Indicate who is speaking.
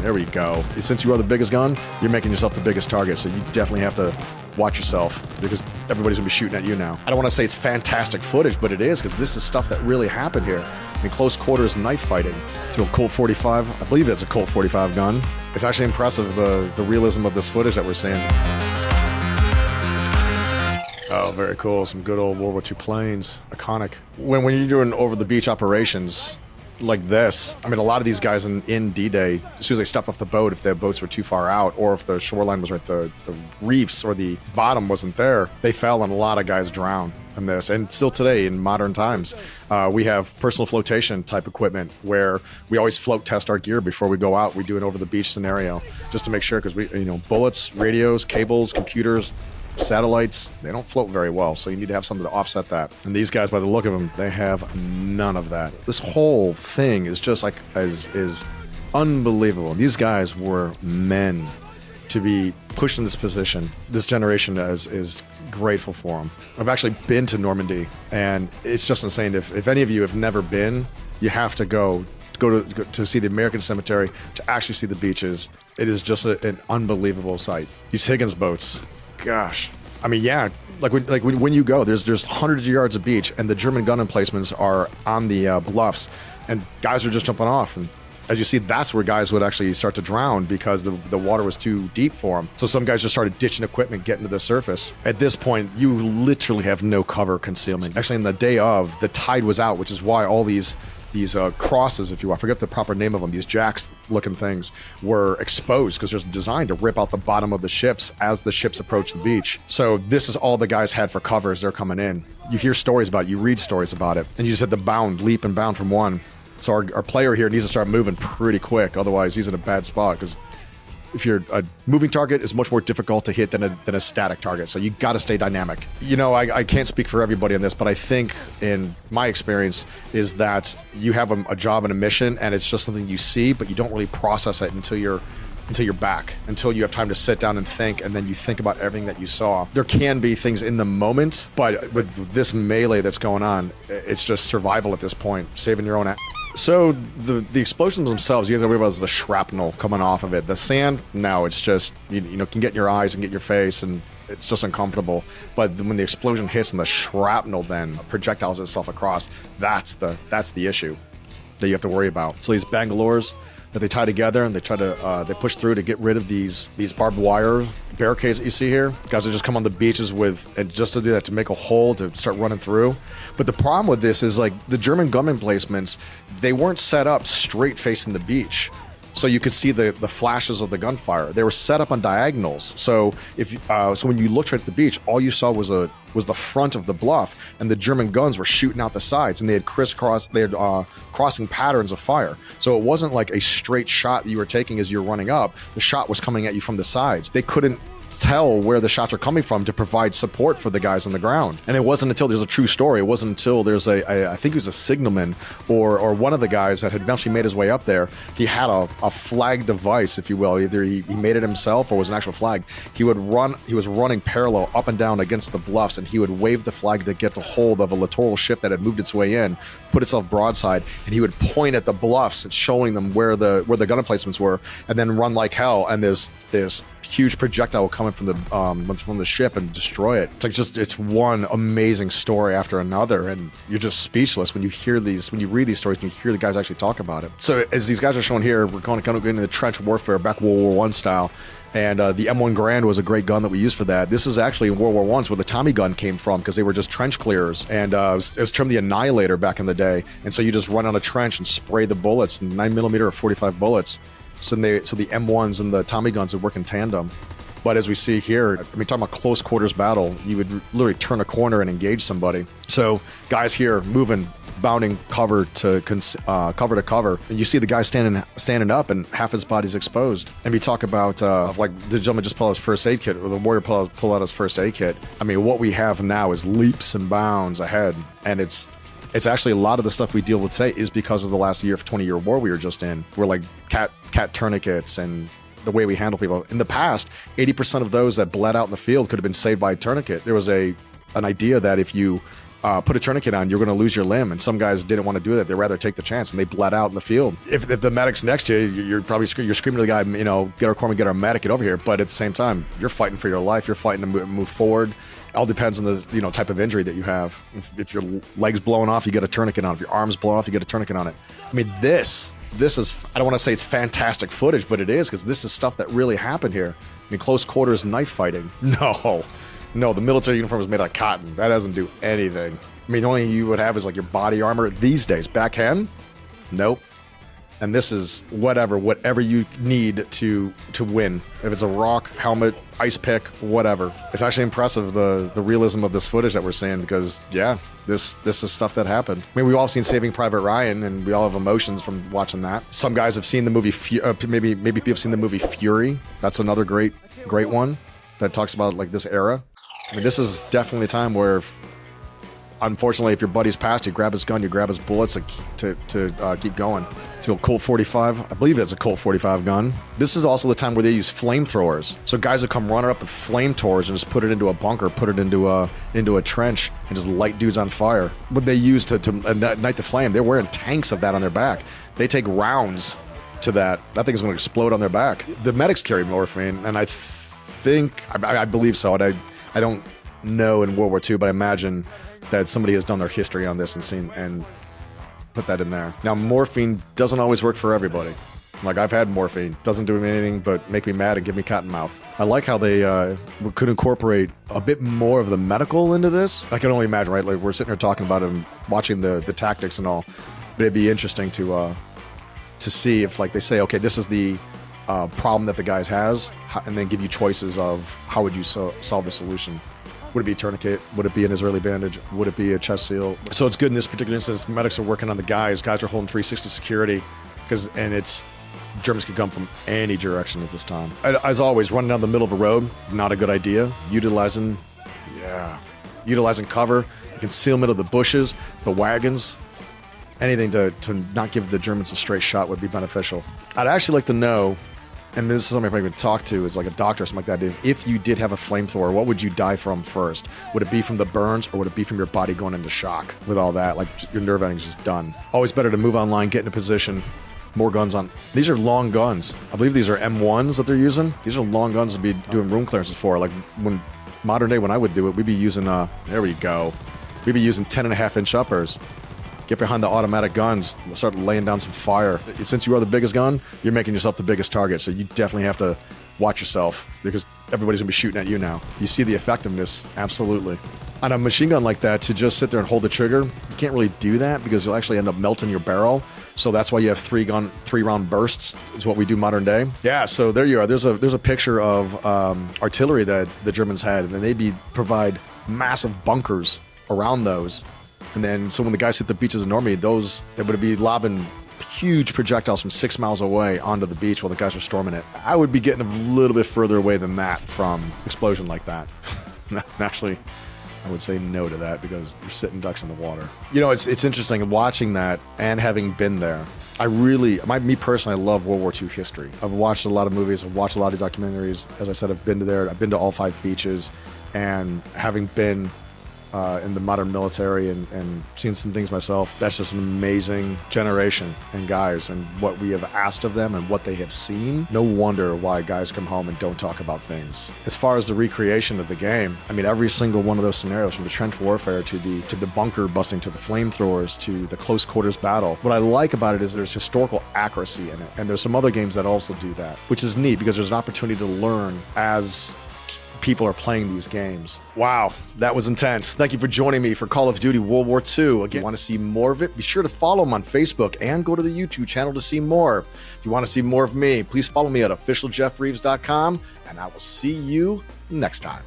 Speaker 1: There we go. Since you are the biggest gun, you're making yourself the biggest target, so you definitely have to watch yourself because everybody's gonna be shooting at you now. I don't want to say it's fantastic footage, but it is, because this is stuff that really happened here. I mean, close quarters knife fighting. To a Colt 45, I believe it's a Colt 45 gun. It's actually impressive, the realism of this footage that we're seeing. Oh, very cool. Some good old World War II planes. Iconic. When you're doing over-the-beach operations like this, I mean, a lot of these guys in D-Day, as soon as they step off the boat, if their boats were too far out, or if the shoreline was right, the reefs or the bottom wasn't there, they fell and a lot of guys drowned in this. And still today, in modern times, we have personal flotation type equipment where we always float test our gear before we go out. We do an over-the-beach scenario just to make sure, because bullets, radios, cables, computers, satellites, they don't float very well, so you need to have something to offset that. And these guys, by the look of them, they have none of that. This whole thing is just like is unbelievable. These guys were men to be pushed in this position. This generation is grateful for them. I've actually been to Normandy, and it's just insane. If any of you have never been, you have to go to see the American cemetery, to actually see the beaches. It is just an unbelievable sight. These Higgins boats, gosh, I mean, yeah, when you go, there's hundreds of yards of beach, and the German gun emplacements are on the bluffs, and guys are just jumping off. And as you see, that's where guys would actually start to drown because the water was too deep for them. So some guys just started ditching equipment, getting to the surface. At this point, you literally have no cover concealment. Actually, in the day of, the tide was out, which is why all these crosses, if you will, I forget the proper name of them, these jacks looking things, were exposed because they're designed to rip out the bottom of the ships as the ships approach the beach. So this is all the guys had for cover as they're coming in. You hear stories about it, you read stories about it, and you just had to leap and bound from one. So our player here needs to start moving pretty quick, otherwise he's in a bad spot, because if you're a moving target, it's much more difficult to hit than a static target. So you got to stay dynamic. I can't speak for everybody on this, but I think in my experience is that you have a job and a mission, and it's just something you see, but you don't really process it until you're back, until you have time to sit down and think, and then you think about everything that you saw. There can be things in the moment, but with this melee that's going on, it's just survival at this point, saving your own ass. So the explosions themselves, you have to worry about the shrapnel coming off of it. The sand, now it's just, can get in your eyes and get your face, and it's just uncomfortable. But when the explosion hits and the shrapnel then projectiles itself across, that's the issue that you have to worry about. So these Bangalores that they tie together, and they try to they push through to get rid of these barbed wire barricades that you see here. Guys will just come on the beaches and just to do that, to make a hole to start running through. But the problem with this is, like, the German gun emplacements, they weren't set up straight facing the beach, so you could see the flashes of the gunfire. They were set up on diagonals. So so when you looked right at the beach, all you saw was the front of the bluff, and the German guns were shooting out the sides, and they had crossing patterns of fire. So it wasn't like a straight shot that you were taking as you're running up. The shot was coming at you from the sides. They couldn't tell where the shots are coming from to provide support for the guys on the ground. And it wasn't until there's a true story, it wasn't until there's I think it was a signalman or one of the guys that had eventually made his way up there. He had a flag device, if you will. Either he made it himself or was an actual flag. He was running parallel up and down against the bluffs, and he would wave the flag to get a hold of a littoral ship that had moved its way in, put itself broadside, and he would point at the bluffs and showing them where the gun emplacements were, and then run like hell. And there's huge projectile coming from the ship and destroy it. It's one amazing story after another, and you're just speechless when you read these stories and you hear the guys actually talk about it. So as these guys are shown here, we're going to kind of get into the trench warfare back World War I style. And the M1 Garand was a great gun that we used for that. This is actually in World War I where the Tommy gun came from, because they were just trench clearers, and it was termed the Annihilator back in the day. And so you just run on a trench and spray the bullets, 9mm or 45 bullets. So the M1s and the Tommy guns would work in tandem. But as we see here, talking about close quarters battle, you would literally turn a corner and engage somebody. So guys here moving, bounding cover to cover, and you see the guy standing up and half his body's exposed. And we talk about like the gentleman just pull out his first aid kit, or the warrior pull out his first aid kit. What we have now is leaps and bounds ahead, and it's actually a lot of the stuff we deal with today is because of the last 20-year war we were just in. We're like cat tourniquets and the way we handle people. In the past, 80% of those that bled out in the field could have been saved by a tourniquet. There was an idea that if you put a tourniquet on, you're going to lose your limb. And some guys didn't want to do that. They'd rather take the chance, and they bled out in the field. If the medic's next to you, you're probably you're screaming to the guy, get our corpsman, get our medic, get over here. But at the same time, you're fighting for your life. You're fighting to move forward. All depends on the type of injury that you have. If your leg's blowing off, you get a tourniquet on. If your arm's blowing off, you get a tourniquet on it. I mean, this is, I don't want to say it's fantastic footage, but it is, because this is stuff that really happened here. I mean, close quarters knife fighting. No, the military uniform is made out of cotton. That doesn't do anything. I mean, the only thing you would have is like your body armor these days. Backhand? Nope. And this is whatever you need to win. If it's a rock, helmet, ice pick, whatever. It's actually impressive, the realism of this footage that we're seeing, because yeah, this is stuff that happened. I mean, we've all seen Saving Private Ryan, and we all have emotions from watching that. Some guys have seen the movie, maybe people have seen the movie Fury. That's another great one that talks about like this era. I mean, this is definitely a time where, unfortunately, if your buddy's passed, you grab his gun, you grab his bullets to keep going. So a Colt 45, I believe it's a Colt 45 gun. This is also the time where they use flamethrowers. So guys would come running up with flamethrowers and just put it into a bunker, put it into a trench, and just light dudes on fire. What they use to ignite the flame, they're wearing tanks of that on their back. They take rounds to that. That thing is going to explode on their back. The medics carry morphine, and I believe so. And I don't know in World War II, but I imagine that somebody has done their history on this and seen and put that in there. Now, morphine doesn't always work for everybody. Like, I've had morphine. Doesn't do me anything but make me mad and give me cotton mouth. I like how they could incorporate a bit more of the medical into this. I can only imagine, right? Like, we're sitting here talking about it and watching the tactics and all. But it'd be interesting to see if, like, they say, okay, this is the problem that the guy has, and then give you choices of how would you solve the solution. Would it be a tourniquet? Would it be an Israeli bandage? Would it be a chest seal? So it's good in this particular instance. Medics are working on the guys. Guys are holding 360 security, and Germans can come from any direction at this time. As always, running down the middle of a road, not a good idea. Utilizing cover, the concealment of the bushes, the wagons, anything to not give the Germans a straight shot would be beneficial. I'd actually like to know, and this is something I would talk to, is like a doctor or something like that. If you did have a flamethrower, what would you die from first? Would it be from the burns, or would it be from your body going into shock with all that? Like, your nerve ending's just done. Always better to move online, get in a position, more guns on. These are long guns. I believe these are M1s that they're using. These are long guns to be doing room clearances for. Like, modern day, when I would do it, we'd be using, there we go. We'd be using 10.5-inch uppers. Get behind the automatic guns, start laying down some fire. Since you are the biggest gun, you're making yourself the biggest target, so you definitely have to watch yourself, because everybody's gonna be shooting at you now. You see the effectiveness, absolutely. On a machine gun like that, to just sit there and hold the trigger, you can't really do that, because you'll actually end up melting your barrel. So that's why you have three round bursts, is what we do modern day. Yeah, so there you are. There's a picture of artillery that the Germans had, and they provide massive bunkers around those. And then, so when the guys hit the beaches of Normandy, they would be lobbing huge projectiles from 6 miles away onto the beach while the guys are storming it. I would be getting a little bit further away than that from explosion like that. Naturally, I would say no to that, because you're sitting ducks in the water. It's interesting watching that and having been there. Me personally, I love World War II history. I've watched a lot of movies. I've watched a lot of documentaries. As I said, I've been to there. I've been to all 5 beaches, and having been in the modern military and seen some things myself, that's just an amazing generation and guys, and what we have asked of them and what they have seen. No wonder why guys come home and don't talk about things. As far as the recreation of the game, I mean, every single one of those scenarios, from the trench warfare to the bunker busting to the flamethrowers to the close quarters battle, what I like about it is there's historical accuracy in it, and there's some other games that also do that, which is neat, because there's an opportunity to learn as people are playing these games. Wow, that was intense. Thank you for joining me for Call of Duty World War II. Again, if you want to see more of it, be sure to follow him on Facebook and go to the YouTube channel to see more. If you want to see more of me, please follow me at officialgeoffreeves.com, and I will see you next time.